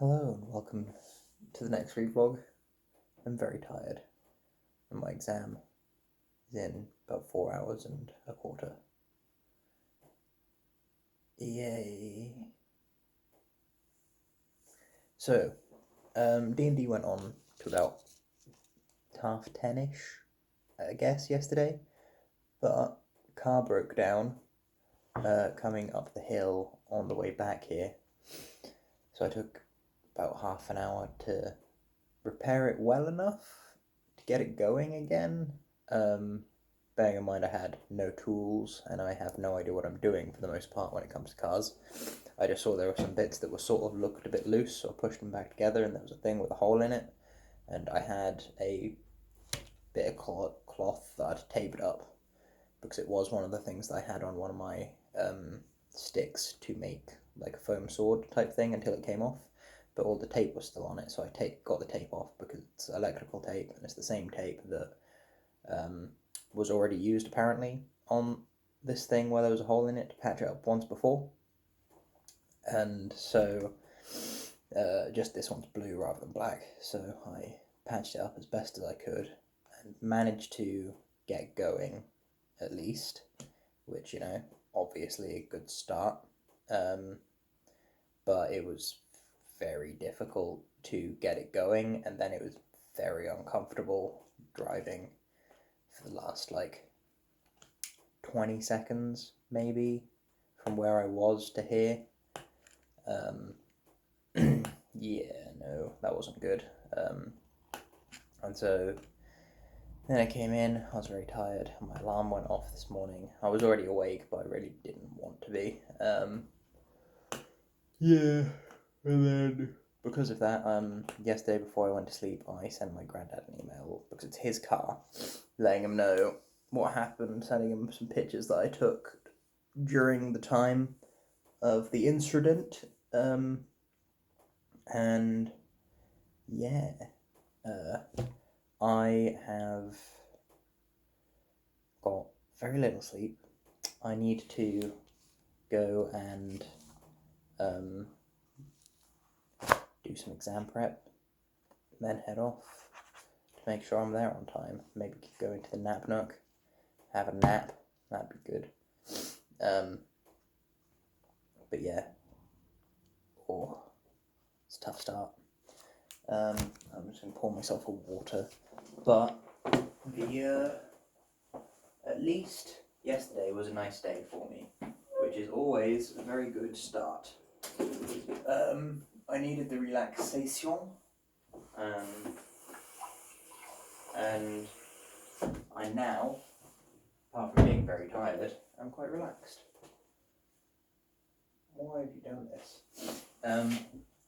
Hello and welcome to the next ReeVlog. I'm very tired and my exam is in about 4 hours and a quarter. Yay! So, D&D went on to about 10:30ish, I guess, yesterday, but car broke down coming up the hill on the way back here, so I took about half an hour to repair it well enough to get it going again. Bearing in mind I had no tools and I have no idea what I'm doing for the most part when it comes to cars. I just saw there were some bits that were sort of looked a bit loose, so I pushed them back together and there was a thing with a hole in it, and I had a bit of cloth that I'd taped up because it was one of the things that I had on one of my sticks to make like a foam sword type thing until it came off, but all the tape was still on it, so I got the tape off because it's electrical tape and it's the same tape that was already used apparently on this thing where there was a hole in it to patch it up once before, and so just this one's blue rather than black, so I patched it up as best as I could and managed to get going at least, which, you know, obviously a good start, but it was very difficult to get it going, and then it was very uncomfortable driving for the last like 20 seconds maybe from where I was to here. Yeah, no, that wasn't good. And so then I came in, I was very tired, my alarm went off this morning. I was already awake, but I really didn't want to be. Yeah, and then because of that, yesterday before I went to sleep, I sent my granddad an email because it's his car, letting him know what happened, sending him some pictures that I took during the time of the incident, and yeah, I have got very little sleep. I need to go and do some exam prep, then head off to make sure I'm there on time. Maybe go into the nap nook, have a nap, that'd be good. But yeah, it's a tough start. I'm just going to pour myself a water, but at least yesterday was a nice day for me, which is always a very good start. I needed the relaxation, and I now, apart from being very tired, I'm quite relaxed. Why have you done this?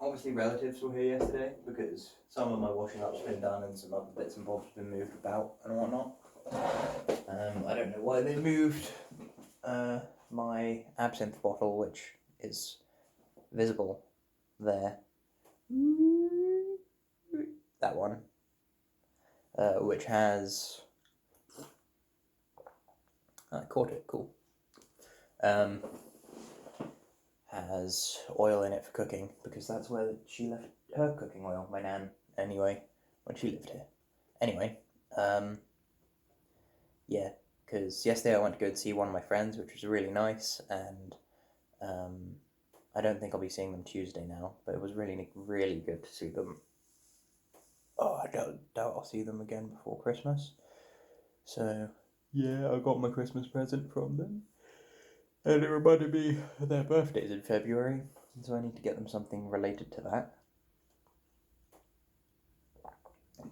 Obviously relatives were here yesterday because some of my washing up's been done and some other bits and bobs have been moved about and whatnot. I don't know why they moved my absinthe bottle, which is visible there. That one. Which has... I caught it, cool. Has oil in it for cooking, because that's where she left her cooking oil, my nan, anyway, when she lived here. Anyway, yeah, because yesterday I went to go and see one of my friends, which was really nice, and I don't think I'll be seeing them Tuesday now, but it was really, really good to see them. Oh, I doubt I'll see them again before Christmas. So, yeah, I got my Christmas present from them. And it reminded me their birthday's in February, so I need to get them something related to that.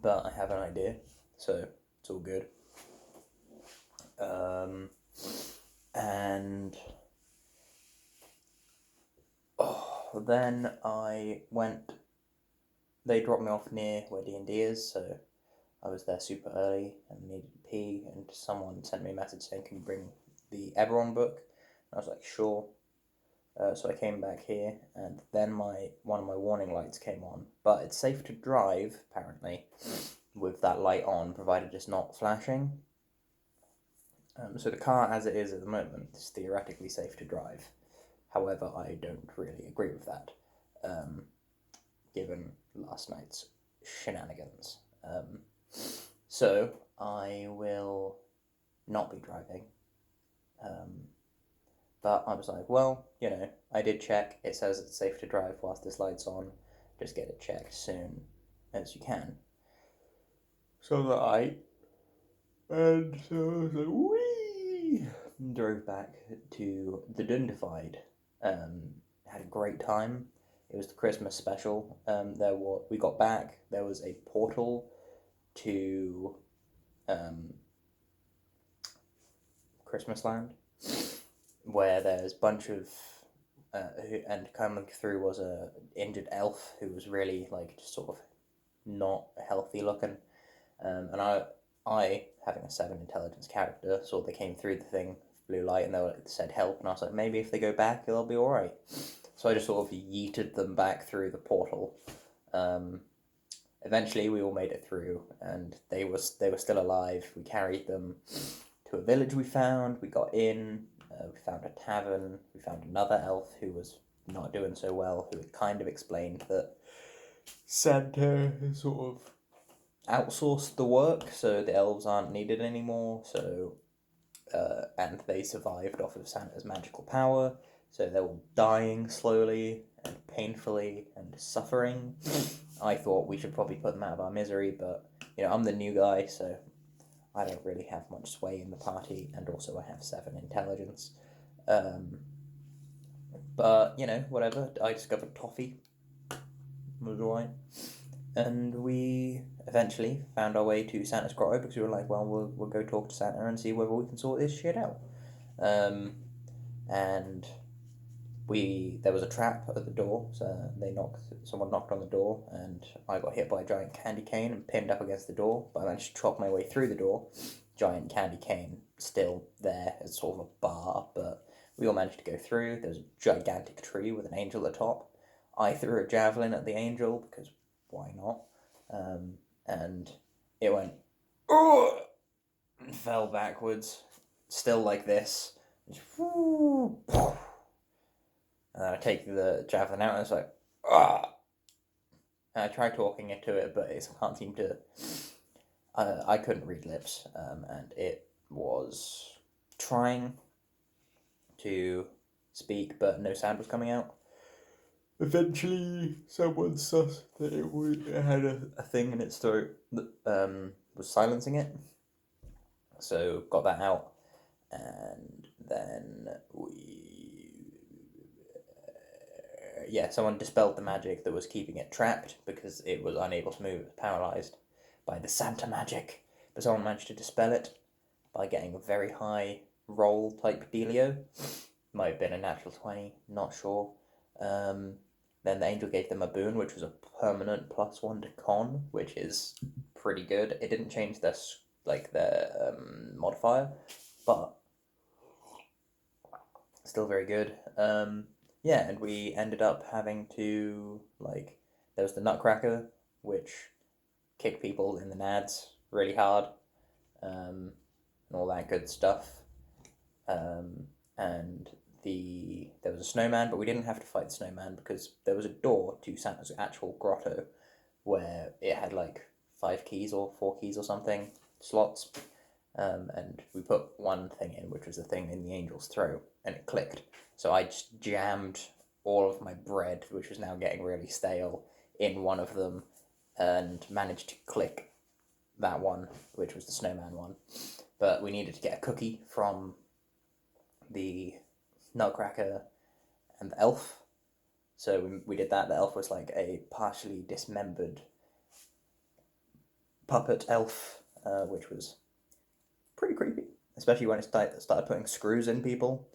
But I have an idea, so it's all good. And then I went. They dropped me off near where D&D is, so I was there super early and needed to pee. And someone sent me a message saying, "Can you bring the Eberron book?" And I was like, "Sure." So I came back here, and then one of my warning lights came on. But it's safe to drive, apparently, with that light on, provided it's not flashing. So the car, as it is at the moment, is theoretically safe to drive. However, I don't really agree with that. given last night's shenanigans. So I will not be driving. But I was like, well, I did check. It says it's safe to drive whilst this light's on. Just get it checked soon as you can. So and so I was like, whee! Drove back to the Dundivide. Had a great time. It was the Christmas special. We got back. There was a portal to Christmas Land, where there's a bunch of and coming through was a injured elf who was really like just sort of not healthy looking, and I having a 7 intelligence character saw they came through the thing, blue light, and they said help, and I was like, maybe if they go back they'll be all right. So I just sort of yeeted them back through the portal. Eventually we all made it through, and they were still alive. We carried them to a village we found. We got in. We found a tavern. We found another elf who was not doing so well, who had kind of explained that Santa has sort of outsourced the work, so the elves aren't needed anymore. So, and they survived off of Santa's magical power. So they're all dying slowly and painfully and suffering. I thought we should probably put them out of our misery, but I'm the new guy, so I don't really have much sway in the party, and also I have 7 intelligence. But, whatever. I discovered toffee. It was alright. And we eventually found our way to Santa's grotto, because we were like, well, we'll go talk to Santa and see whether we can sort this shit out. And there was a trap at the door, so someone knocked on the door, and I got hit by a giant candy cane and pinned up against the door, but I managed to chop my way through the door. Giant candy cane still there as sort of a bar, but we all managed to go through. There was a gigantic tree with an angel at the top. I threw a javelin at the angel, because why not? And it went, oh, and fell backwards, still like this. Just, and then I take the javelin out, and it's like, ah! And I try talking to it, but it can't seem to. I couldn't read lips, and it was trying to speak, but no sound was coming out. Eventually, someone sussed that it had a thing in its throat that was silencing it. So got that out, and then someone dispelled the magic that was keeping it trapped, because it was unable to move. It was paralyzed by the Santa magic. But someone managed to dispel it by getting a very high roll type dealio. Might have been a natural 20, not sure. Then the angel gave them a boon, which was a permanent +1 to con, which is pretty good. It didn't change their modifier, but still very good. And we ended up having to, there was the Nutcracker, which kicked people in the nads really hard, and all that good stuff. And there was a snowman, but we didn't have to fight the snowman, because there was a door to Santa's actual grotto where it had 5 keys or 4 keys or something, slots, and we put one thing in, which was the thing in the angel's throat, and it clicked. So I just jammed all of my bread, which was now getting really stale, in one of them, and managed to click that one, which was the snowman one. But we needed to get a cookie from the Nutcracker and the elf. So we did that. The elf was a partially dismembered puppet elf, which was pretty creepy, especially when it started putting screws in people.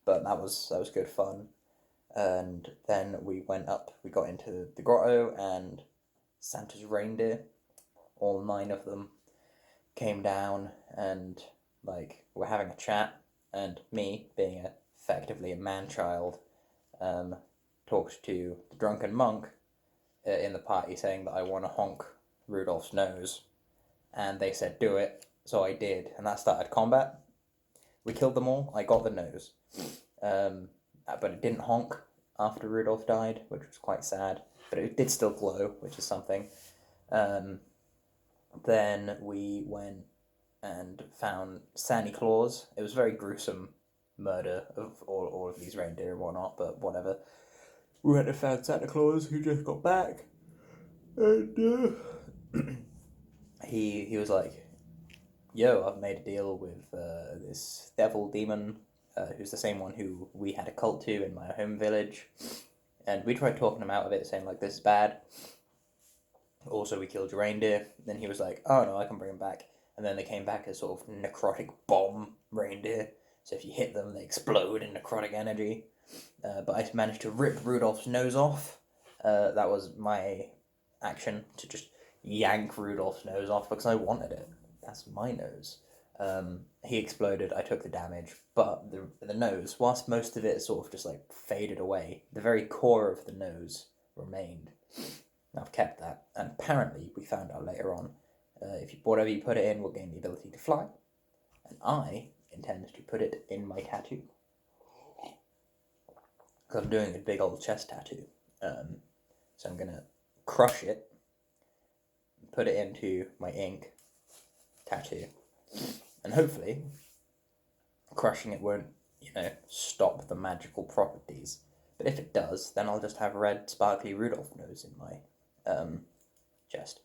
But that was good fun. And then we went up, we got into the grotto, and Santa's reindeer, all 9 of them, came down and were having a chat, and me, being effectively a man-child, talked to the drunken monk in the party, saying that I want to honk Rudolph's nose, and they said do it, so I did, and that started combat. We killed them all. I got the nose, but it didn't honk. after Rudolph died, which was quite sad, but it did still glow, which is something. Then we went and found Santa Claus. It was a very gruesome murder of all of these reindeer and whatnot, but whatever. We went and found Santa Claus, who just got back, and he was like, "Yo, I've made a deal with this devil demon, who's the same one who we had a cult to in my home village." And we tried talking him out of it, saying like, "This is bad. Also, we killed your reindeer." Then he was like, "Oh no, I can bring them back." And then they came back as sort of necrotic bomb reindeer. So if you hit them, they explode in necrotic energy. But I managed to rip Rudolph's nose off. That was my action, to just yank Rudolph's nose off because I wanted it. That's my nose. He exploded, I took the damage, but the nose, whilst most of it sort of just like faded away, the very core of the nose remained. I've kept that, and apparently we found out later on, if whatever you put it in will gain the ability to fly, and I intend to put it in my tattoo. Because I'm doing a big old chest tattoo, so I'm gonna crush it, put it into my ink tattoo, and hopefully crushing it won't, stop the magical properties. But if it does, then I'll just have red sparkly Rudolph nose in my chest.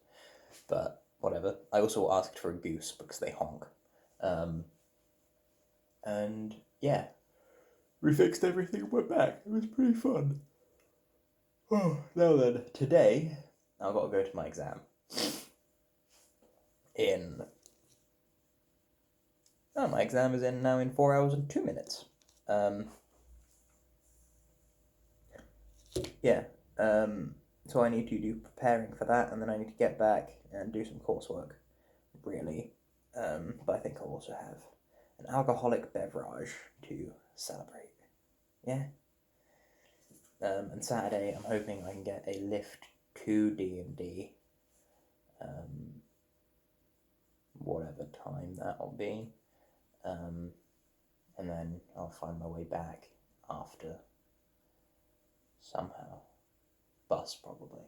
But whatever. I also asked for a goose because they honk. And yeah, we fixed everything and went back. It was pretty fun. Oh, now then, today I've got to go to my exam. My exam is now in 4 hours and 2 minutes. So I need to do preparing for that, and then I need to get back and do some coursework, really. But I think I'll also have an alcoholic beverage to celebrate. Yeah. And Saturday, I'm hoping I can get a lift to D&D, whatever time that'll be, and then I'll find my way back after, somehow. Bus, probably.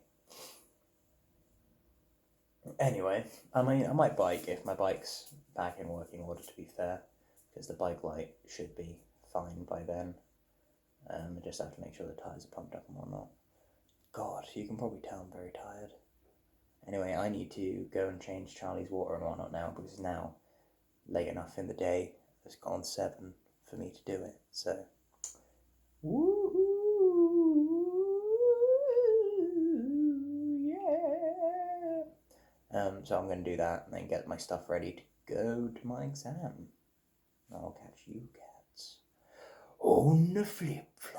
Anyway, I might bike if my bike's back in working order, to be fair, because the bike light should be fine by then. I just have to make sure the tyres are pumped up and whatnot. God, you can probably tell I'm very tired. Anyway, I need to go and change Charlie's water and whatnot now, because it's now late enough in the day. It's gone 7 for me to do it, so... Woohoo! So I'm going to do that and then get my stuff ready to go to my exam. I'll catch you cats on the flip flop.